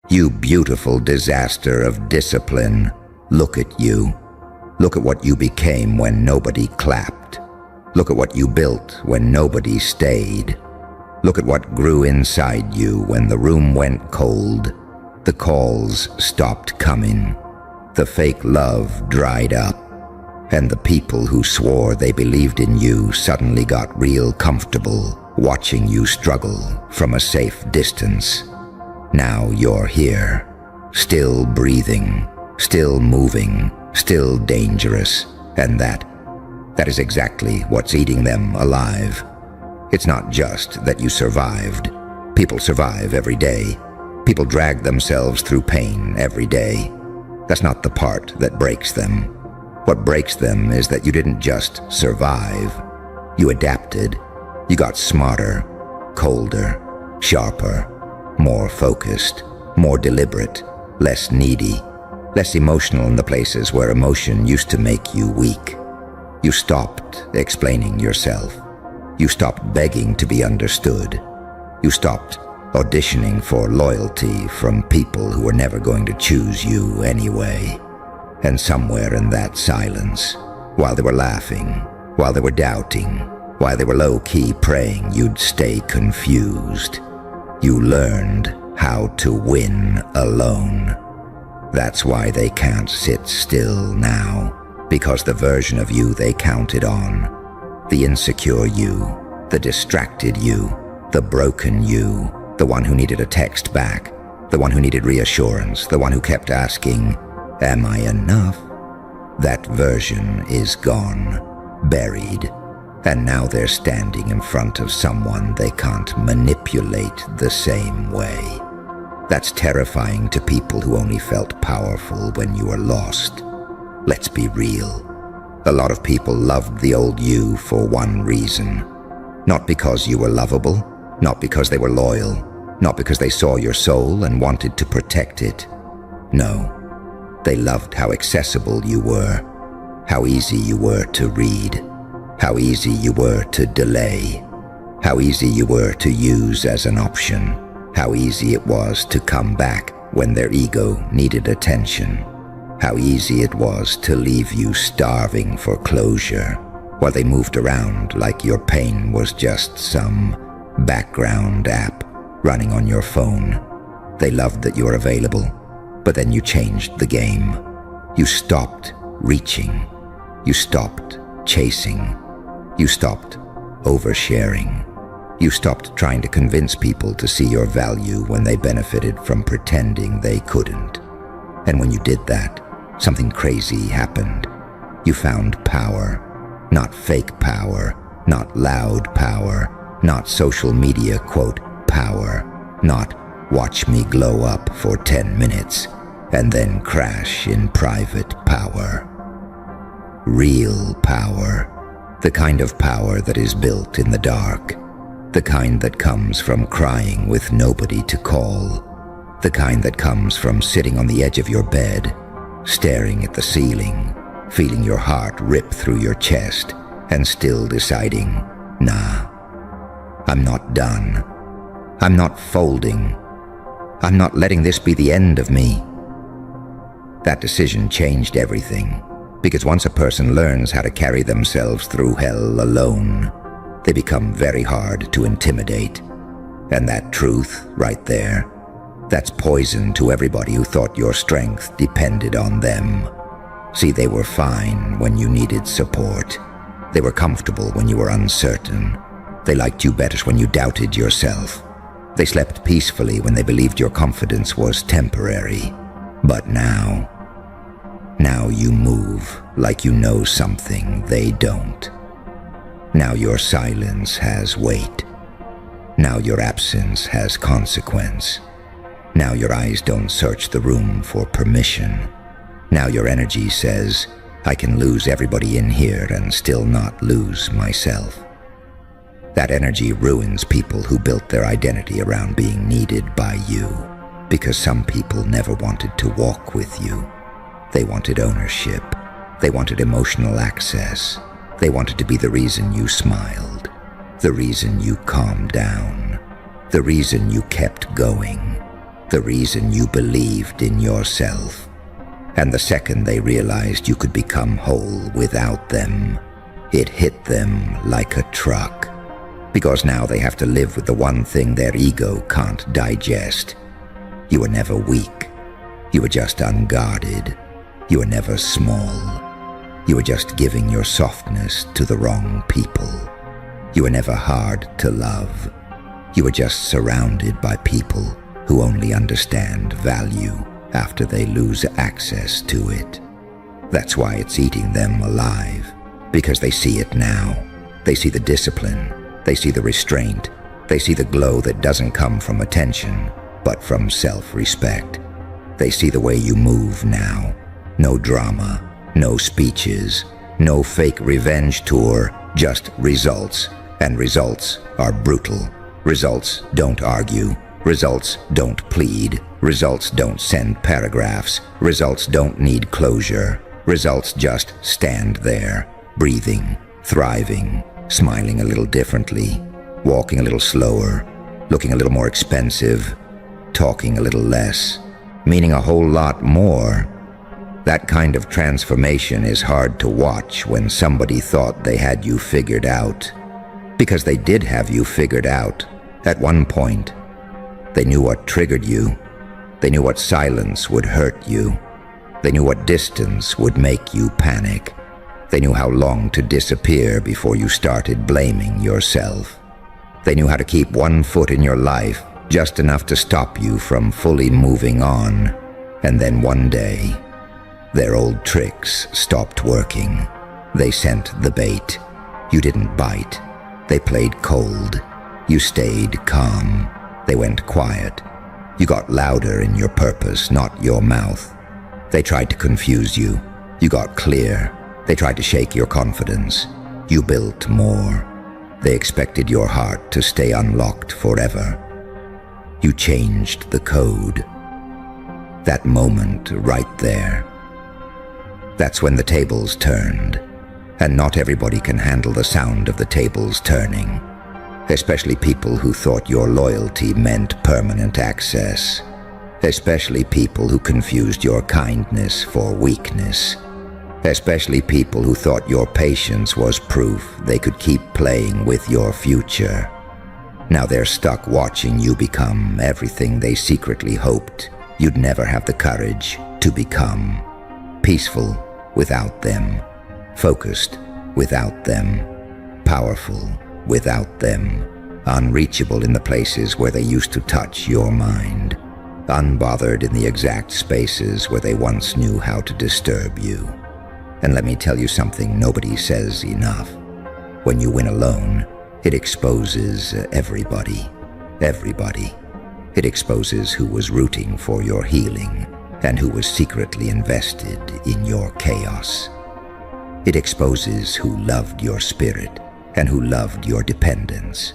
You beautiful disaster of discipline. Look at you. Look at what you became when nobody clapped. Look at what you built when nobody stayed. Look at what grew inside you when the room went cold. The calls stopped coming. The fake love dried up. And the people who swore they believed in you suddenly got real comfortable watching you struggle from a safe distance. Now you're here, still breathing, still moving, still dangerous, and that is exactly what's eating them alive. It's not just that you survived. People survive every day. People drag themselves through pain every day. That's not the part that breaks them. What breaks them is that you didn't just survive. You adapted. You got smarter, colder, sharper, more focused, more deliberate, less needy, less emotional in the places where emotion used to make you weak. You stopped explaining yourself. You stopped begging to be understood. You stopped auditioning for loyalty from people who were never going to choose you anyway. And somewhere in that silence, while they were laughing, while they were doubting, while they were low-key praying you'd stay confused, you learned how to win alone. That's why they can't sit still now, because the version of you they counted on, the insecure you, the distracted you, the broken you, the one who needed a text back, the one who needed reassurance, the one who kept asking, "Am I enough?" That version is gone, buried, and now they're standing in front of someone they can't manipulate the same way. That's terrifying to people who only felt powerful when you were lost. Let's be real. A lot of people loved the old you for one reason. Not because you were lovable, not because they were loyal, not because they saw your soul and wanted to protect it. No. They loved how accessible you were, how easy you were to read, how easy you were to delay, how easy you were to use as an option, how easy it was to come back when their ego needed attention, how easy it was to leave you starving for closure while they moved around like your pain was just some background app running on your phone. They loved that you were available. But then you changed the game. You stopped reaching. You stopped chasing. You stopped oversharing. You stopped trying to convince people to see your value when they benefited from pretending they couldn't. And when you did that, something crazy happened. You found power. Not fake power. Not loud power. Not social media quote power. Not watch me glow up for 10 minutes and then crash in private power. Real power. The kind of power that is built in the dark. The kind that comes from crying with nobody to call. The kind that comes from sitting on the edge of your bed, staring at the ceiling, feeling your heart rip through your chest, and still deciding, nah, I'm not done. I'm not folding. I'm not letting this be the end of me. That decision changed everything, because once a person learns how to carry themselves through hell alone, they become very hard to intimidate. And that truth, right there, that's poison to everybody who thought your strength depended on them. See, they were fine when you needed support. They were comfortable when you were uncertain. They liked you better when you doubted yourself. They slept peacefully when they believed your confidence was temporary. But now you move like you know something they don't. Now your silence has weight. Now your absence has consequence. Now your eyes don't search the room for permission. Now your energy says, I can lose everybody in here and still not lose myself. That energy ruins people who built their identity around being needed by you, because some people never wanted to walk with you. They wanted ownership. They wanted emotional access. They wanted to be the reason you smiled, the reason you calmed down, the reason you kept going. the reason you believed in yourself. And the second they realized you could become whole without them, it hit them like a truck. Because now they have to live with the one thing their ego can't digest. You were never weak. You were just unguarded. You were never small. You were just giving your softness to the wrong people. You were never hard to love. You were just surrounded by people who only understand value after they lose access to it. That's why it's eating them alive, because they see it now. They see the discipline. They see the restraint. They see the glow that doesn't come from attention, but from self-respect. They see the way you move now. No drama, no speeches, no fake revenge tour, just results. And results are brutal. Results don't argue. Results don't plead. Results don't send paragraphs. Results don't need closure. Results just stand there, breathing, thriving, smiling a little differently, walking a little slower, looking a little more expensive, talking a little less, meaning a whole lot more. That kind of transformation is hard to watch when somebody thought they had you figured out. Because they did have you figured out at one point. They knew what triggered you. They knew what silence would hurt you. They knew what distance would make you panic. They knew how long to disappear before you started blaming yourself. They knew how to keep one foot in your life, just enough to stop you from fully moving on. And then one day, their old tricks stopped working. They sent the bait. You didn't bite. They played cold. You stayed calm. They went quiet. You got louder in your purpose, not your mouth. They tried to confuse you. You got clear. They tried to shake your confidence. You built more. They expected your heart to stay unlocked forever. You changed the code. That moment right there. That's when the tables turned. And not everybody can handle the sound of the tables turning. Especially people who thought your loyalty meant permanent access. Especially people who confused your kindness for weakness. Especially people who thought your patience was proof they could keep playing with your future. Now they're stuck watching you become everything they secretly hoped you'd never have the courage to become. Peaceful without them. Focused without them. Powerful without them. Unreachable in the places where they used to touch your mind. Unbothered in the exact spaces where they once knew how to disturb you. And let me tell you something nobody says enough. When you win alone, it exposes everybody. Everybody. It exposes who was rooting for your healing and who was secretly invested in your chaos. It exposes who loved your spirit and who loved your dependence.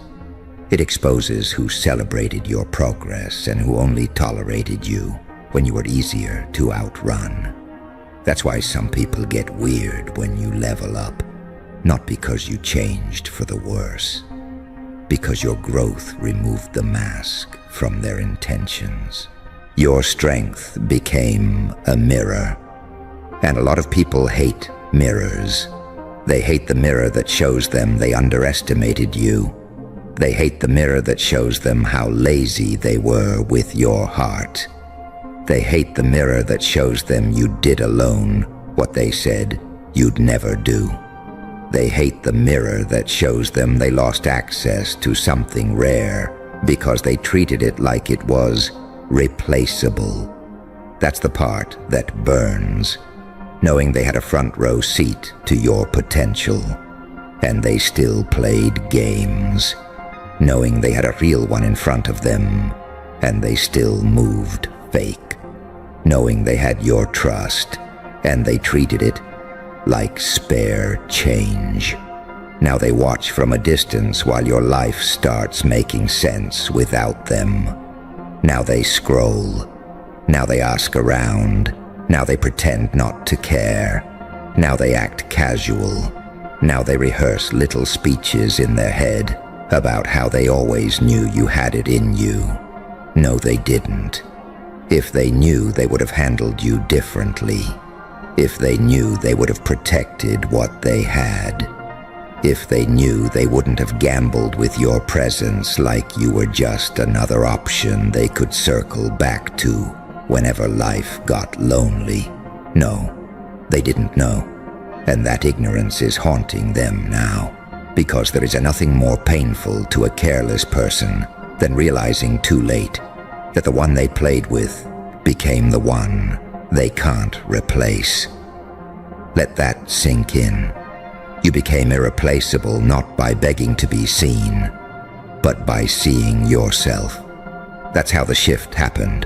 It exposes who celebrated your progress and who only tolerated you when you were easier to outrun. That's why some people get weird when you level up, not because you changed for the worse, because your growth removed the mask from their intentions. Your strength became a mirror, and a lot of people hate mirrors. They hate the mirror that shows them they underestimated you. They hate the mirror that shows them how lazy they were with your heart. They hate the mirror that shows them you did alone what they said you'd never do. They hate the mirror that shows them they lost access to something rare because they treated it like it was replaceable. That's the part that burns, knowing they had a front row seat to your potential, and they still played games, knowing they had a real one in front of them, and they still moved fake, knowing they had your trust, and they treated it like spare change. Now they watch from a distance while your life starts making sense without them. Now they scroll. Now they ask around. Now they pretend not to care. Now they act casual. Now they rehearse little speeches in their head about how they always knew you had it in you. No, they didn't. If they knew, they would have handled you differently. If they knew, they would have protected what they had. If they knew, they wouldn't have gambled with your presence like you were just another option they could circle back to whenever life got lonely. No, they didn't know. And that ignorance is haunting them now, because there is nothing more painful to a careless person than realizing too late that the one they played with became the one they can't replace. Let that sink in. You became irreplaceable not by begging to be seen, but by seeing yourself. That's how the shift happened.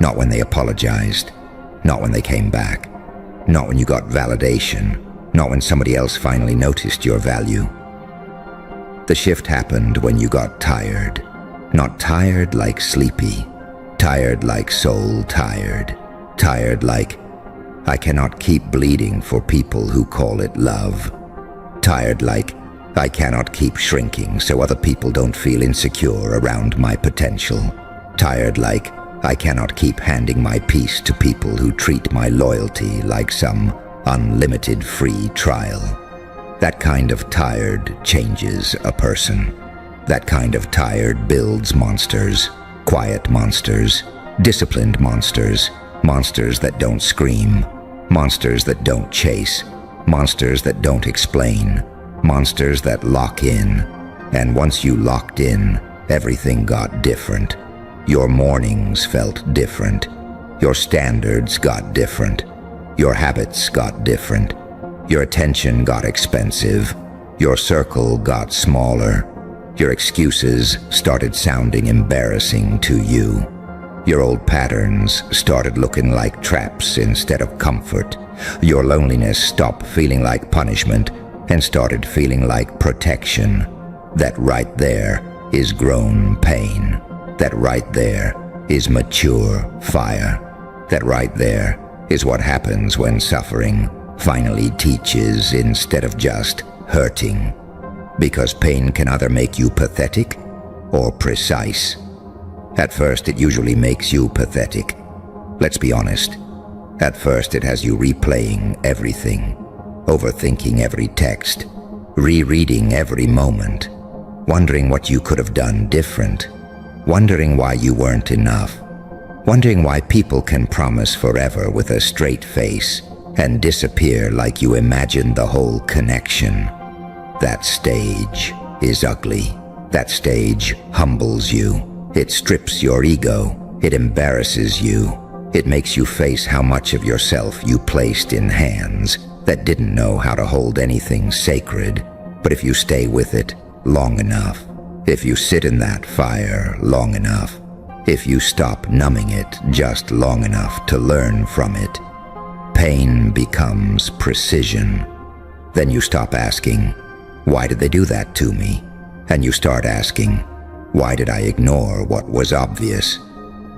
Not when they apologized, not when they came back, not when you got validation, not when somebody else finally noticed your value. The shift happened when you got tired. Not tired like sleepy, tired like soul tired, tired like, I cannot keep bleeding for people who call it love. Tired like, I cannot keep shrinking so other people don't feel insecure around my potential. Tired like, I cannot keep handing my peace to people who treat my loyalty like some unlimited free trial. That kind of tired changes a person. That kind of tired builds monsters, quiet monsters, disciplined monsters, monsters that don't scream, monsters that don't chase, monsters that don't explain, monsters that lock in. And once you locked in, everything got different. Your mornings felt different. Your standards got different. Your habits got different. Your attention got expensive. Your circle got smaller. Your excuses started sounding embarrassing to you. Your old patterns started looking like traps instead of comfort. Your loneliness stopped feeling like punishment and started feeling like protection. That right there is grown pain. That right there is mature fire. That right there is what happens when suffering finally teaches instead of just hurting. Because pain can either make you pathetic or precise. At first, it usually makes you pathetic. Let's be honest. At first, it has you replaying everything, overthinking every text, rereading every moment, wondering what you could have done different, wondering why you weren't enough, wondering why people can promise forever with a straight face and disappear like you imagined the whole connection. That stage is ugly. That stage humbles you. It strips your ego. It embarrasses you. It makes you face how much of yourself you placed in hands that didn't know how to hold anything sacred. But if you stay with it long enough, if you sit in that fire long enough, if you stop numbing it just long enough to learn from it, pain becomes precision. Then you stop asking, why did they do that to me? And you start asking, why did I ignore what was obvious?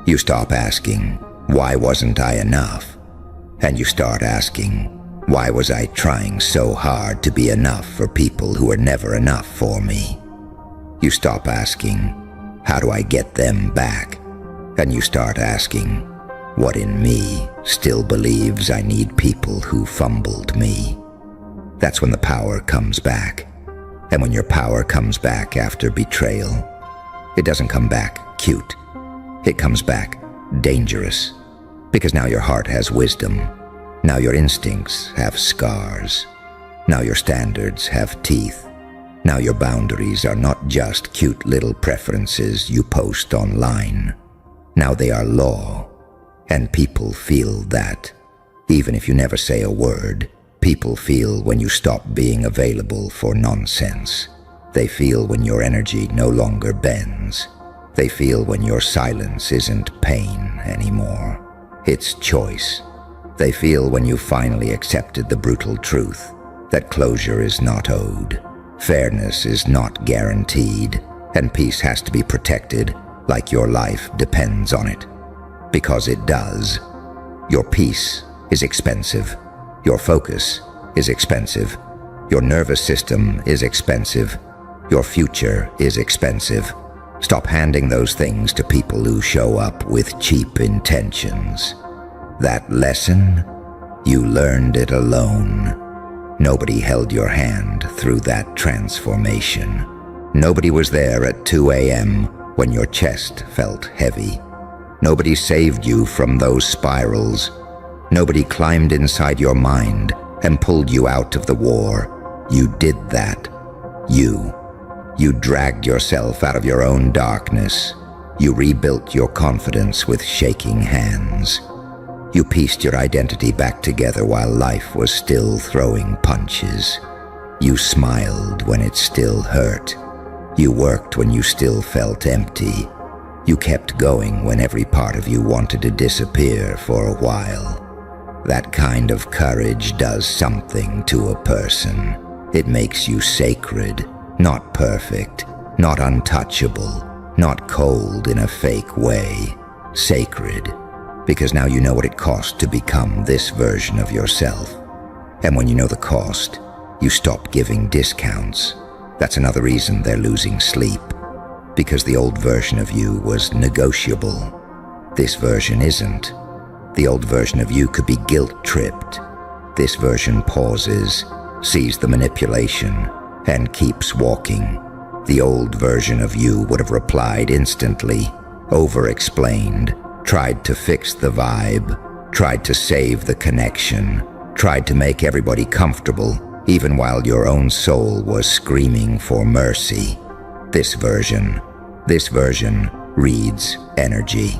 You stop asking, why wasn't I enough? And you start asking, why was I trying so hard to be enough for people who were never enough for me? You stop asking, how do I get them back? And you start asking, what in me still believes I need people who fumbled me? That's when the power comes back. And when your power comes back after betrayal, it doesn't come back cute. It comes back dangerous. Because now your heart has wisdom. Now your instincts have scars. Now your standards have teeth. Now your boundaries are not just cute little preferences you post online. Now they are law. And people feel that. Even if you never say a word, people feel when you stop being available for nonsense. They feel when your energy no longer bends. They feel when your silence isn't pain anymore. It's choice. They feel when you finally accepted the brutal truth that closure is not owed, fairness is not guaranteed, and peace has to be protected like your life depends on it. Because it does. Your peace is expensive. Your focus is expensive. Your nervous system is expensive. Your future is expensive. Stop handing those things to people who show up with cheap intentions. That lesson, you learned it alone. Nobody held your hand through that transformation. Nobody was there at 2 a.m. when your chest felt heavy. Nobody saved you from those spirals. Nobody climbed inside your mind and pulled you out of the war. You did that. You dragged yourself out of your own darkness. You rebuilt your confidence with shaking hands. You pieced your identity back together while life was still throwing punches. You smiled when it still hurt. You worked when you still felt empty. You kept going when every part of you wanted to disappear for a while. That kind of courage does something to a person. It makes you sacred, not perfect, not untouchable, not cold in a fake way. Sacred, because now you know what it costs to become this version of yourself. And when you know the cost, you stop giving discounts. That's another reason they're losing sleep. Because the old version of you was negotiable. This version isn't. The old version of you could be guilt-tripped. This version pauses, sees the manipulation, and keeps walking. The old version of you would have replied instantly, over-explained, tried to fix the vibe, tried to save the connection, tried to make everybody comfortable, even while your own soul was screaming for mercy. This version reads energy.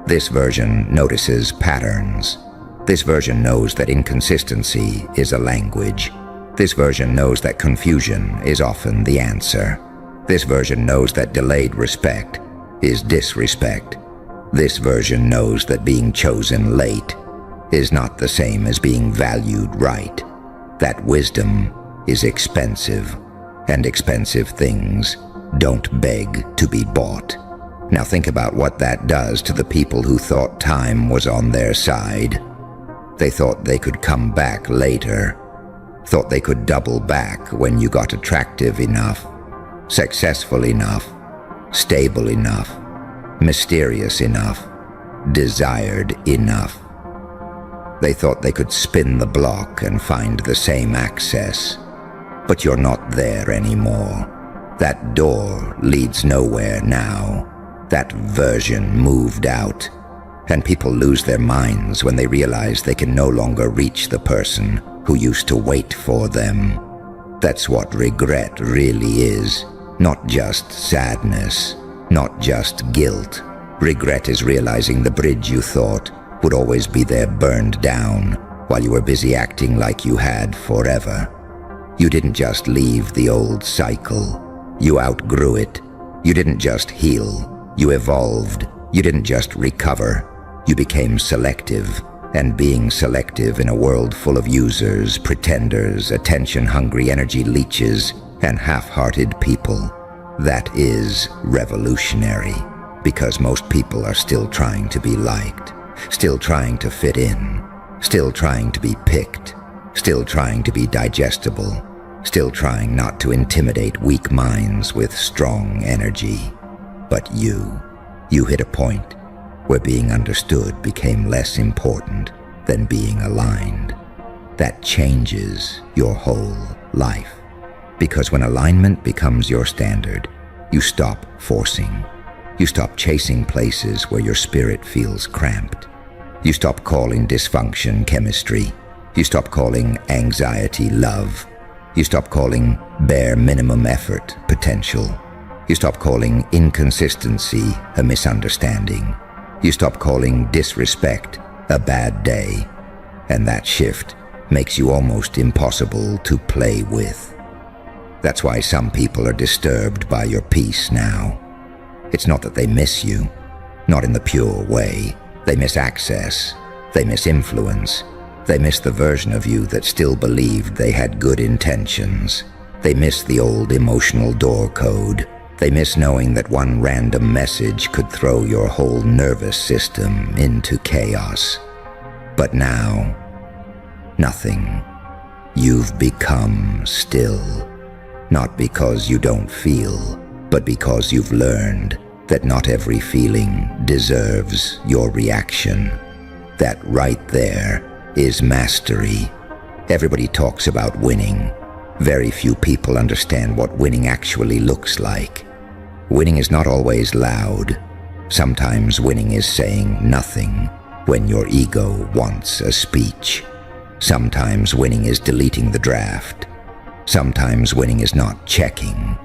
This version notices patterns. This version knows that inconsistency is a language. This version knows that confusion is often the answer. This version knows that delayed respect is disrespect. This version knows that being chosen late is not the same as being valued right. That wisdom is expensive, and expensive things don't beg to be bought. Now think about what that does to the people who thought time was on their side. They thought they could come back later, thought they could double back when you got attractive enough, successful enough, stable enough, mysterious enough, desired enough. They thought they could spin the block and find the same access. But you're not there anymore. That door leads nowhere now. That version moved out. And people lose their minds when they realize they can no longer reach the person who used to wait for them. That's what regret really is. Not just sadness, not just guilt. Regret is realizing the bridge you thought would always be there burned down while you were busy acting like you had forever. You didn't just leave the old cycle. You outgrew it. You didn't just heal. You evolved. You didn't just recover. You became selective. And being selective in a world full of users, pretenders, attention-hungry energy leeches, and half-hearted people, that is revolutionary. Because most people are still trying to be liked, still trying to fit in, still trying to be picked, still trying to be digestible, still trying not to intimidate weak minds with strong energy. But you hit a point where being understood became less important than being aligned. That changes your whole life. Because when alignment becomes your standard, you stop forcing. You stop chasing places where your spirit feels cramped. You stop calling dysfunction chemistry. You stop calling anxiety love. You stop calling bare minimum effort potential. You stop calling inconsistency a misunderstanding. You stop calling disrespect a bad day. And that shift makes you almost impossible to play with. That's why some people are disturbed by your peace now. It's not that they miss you, not in the pure way. They miss access, they miss influence, they miss the version of you that still believed they had good intentions. They miss the old emotional door code. They miss knowing that one random message could throw your whole nervous system into chaos. But now, nothing. You've become still. Not because you don't feel, but because you've learned that not every feeling deserves your reaction. That right there is mastery. Everybody talks about winning. Very few people understand what winning actually looks like. Winning is not always loud. Sometimes winning is saying nothing when your ego wants a speech. Sometimes winning is deleting the draft. Sometimes winning is not checking.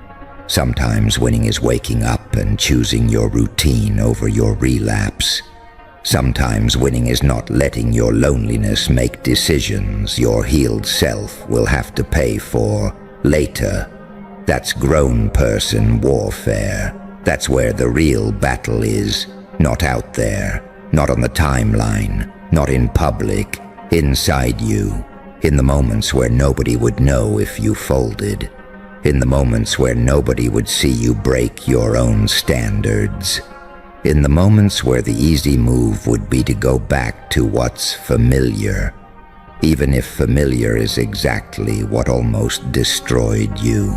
Sometimes winning is waking up and choosing your routine over your relapse. Sometimes winning is not letting your loneliness make decisions your healed self will have to pay for later. That's grown person warfare. That's where the real battle is. Not out there, not on the timeline, not in public, inside you. In the moments where nobody would know if you folded. In the moments where nobody would see you break your own standards. In the moments where the easy move would be to go back to what's familiar, even if familiar is exactly what almost destroyed you.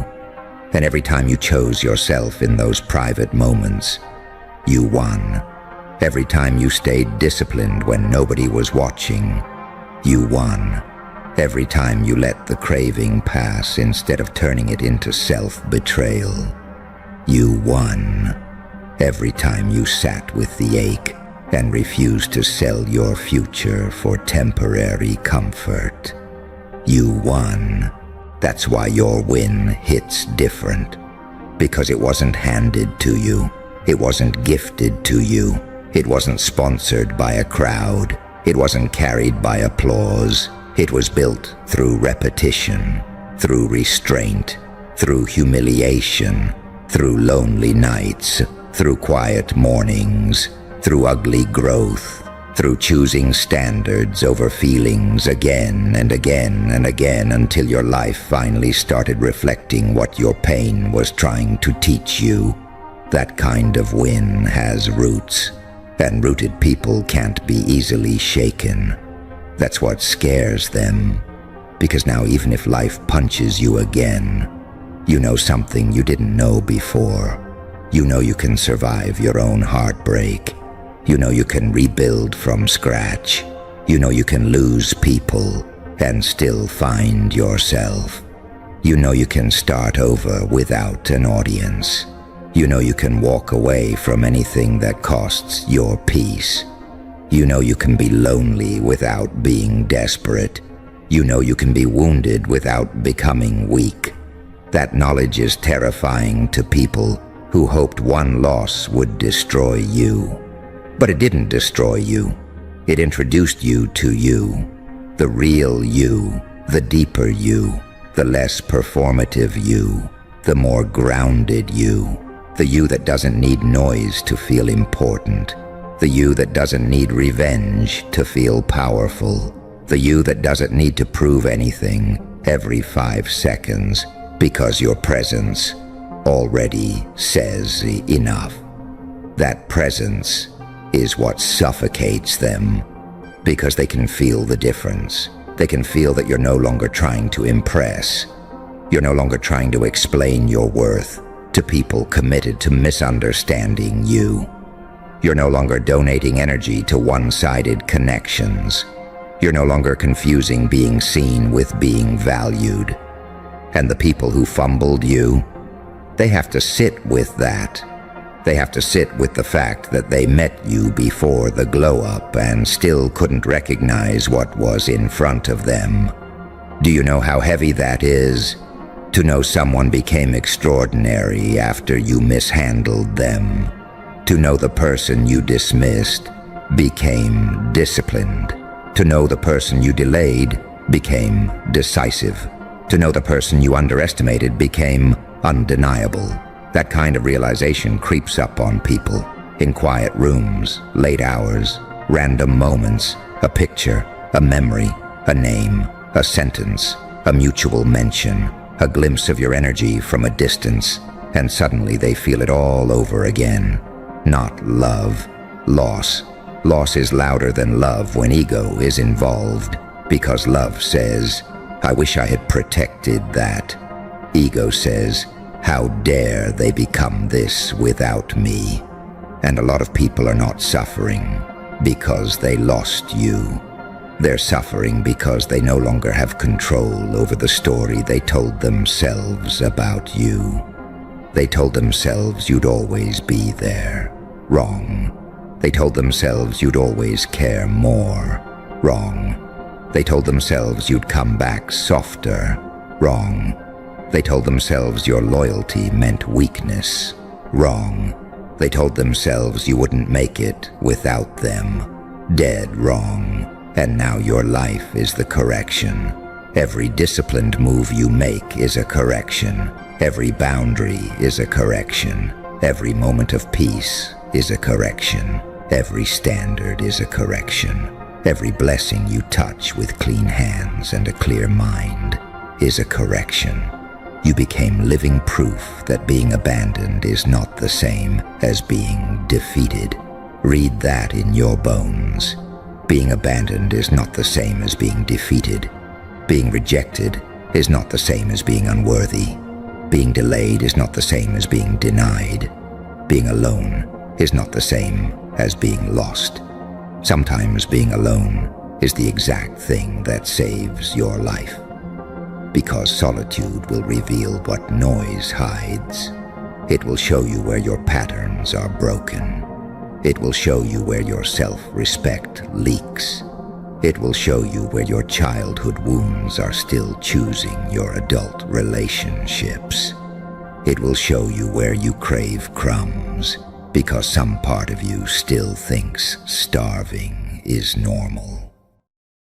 And every time you chose yourself in those private moments, you won. Every time you stayed disciplined when nobody was watching, you won. Every time you let the craving pass instead of turning it into self-betrayal, you won. Every time you sat with the ache and refused to sell your future for temporary comfort, you won. That's why your win hits different. Because it wasn't handed to you. It wasn't gifted to you. It wasn't sponsored by a crowd. It wasn't carried by applause. It was built through repetition, through restraint, through humiliation, through lonely nights, through quiet mornings, through ugly growth, through choosing standards over feelings again and again and again until your life finally started reflecting what your pain was trying to teach you. That kind of win has roots, and rooted people can't be easily shaken. That's what scares them, because now even if life punches you again, you know something you didn't know before. You know you can survive your own heartbreak. You know you can rebuild from scratch. You know you can lose people and still find yourself. You know you can start over without an audience. You know you can walk away from anything that costs your peace. You know you can be lonely without being desperate. You know you can be wounded without becoming weak. That knowledge is terrifying to people who hoped one loss would destroy you. But it didn't destroy you. It introduced you to you. The real you, the deeper you, the less performative you, the more grounded you, the you that doesn't need noise to feel important, the you that doesn't need revenge to feel powerful, the you that doesn't need to prove anything every 5 seconds because your presence already says enough. That presence is what suffocates them, because they can feel the difference. They can feel that you're no longer trying to impress. You're no longer trying to explain your worth to people committed to misunderstanding you. You're no longer donating energy to one-sided connections. You're no longer confusing being seen with being valued. And the people who fumbled you, they have to sit with that. They have to sit with the fact that they met you before the glow-up and still couldn't recognize what was in front of them. Do you know how heavy that is? To know someone became extraordinary after you mishandled them. To know the person you dismissed became disciplined. To know the person you delayed became decisive. To know the person you underestimated became undeniable. That kind of realization creeps up on people in quiet rooms, late hours, random moments, a picture, a memory, a name, a sentence, a mutual mention, a glimpse of your energy from a distance, and suddenly they feel it all over again. Not love, loss. Loss is louder than love when ego is involved, because love says, I wish I had protected that. Ego says, How dare they become this without me? And a lot of people are not suffering because they lost you. They're suffering because they no longer have control over the story they told themselves about you. They told themselves you'd always be there. Wrong. They told themselves you'd always care more. Wrong. They told themselves you'd come back softer. Wrong. They told themselves your loyalty meant weakness. Wrong. They told themselves you wouldn't make it without them. Dead wrong. And now your life is the correction. Every disciplined move you make is a correction. Every boundary is a correction. Every moment of peace is a correction. Every standard is a correction. Every blessing you touch with clean hands and a clear mind is a correction. You became living proof that being abandoned is not the same as being defeated. Read that in your bones. Being abandoned is not the same as being defeated. Being rejected is not the same as being unworthy. Being delayed is not the same as being denied. Being alone is not the same as being lost. Sometimes being alone is the exact thing that saves your life. Because solitude will reveal what noise hides. It will show you where your patterns are broken. It will show you where your self-respect leaks. It will show you where your childhood wounds are still choosing your adult relationships. It will show you where you crave crumbs because some part of you still thinks starving is normal.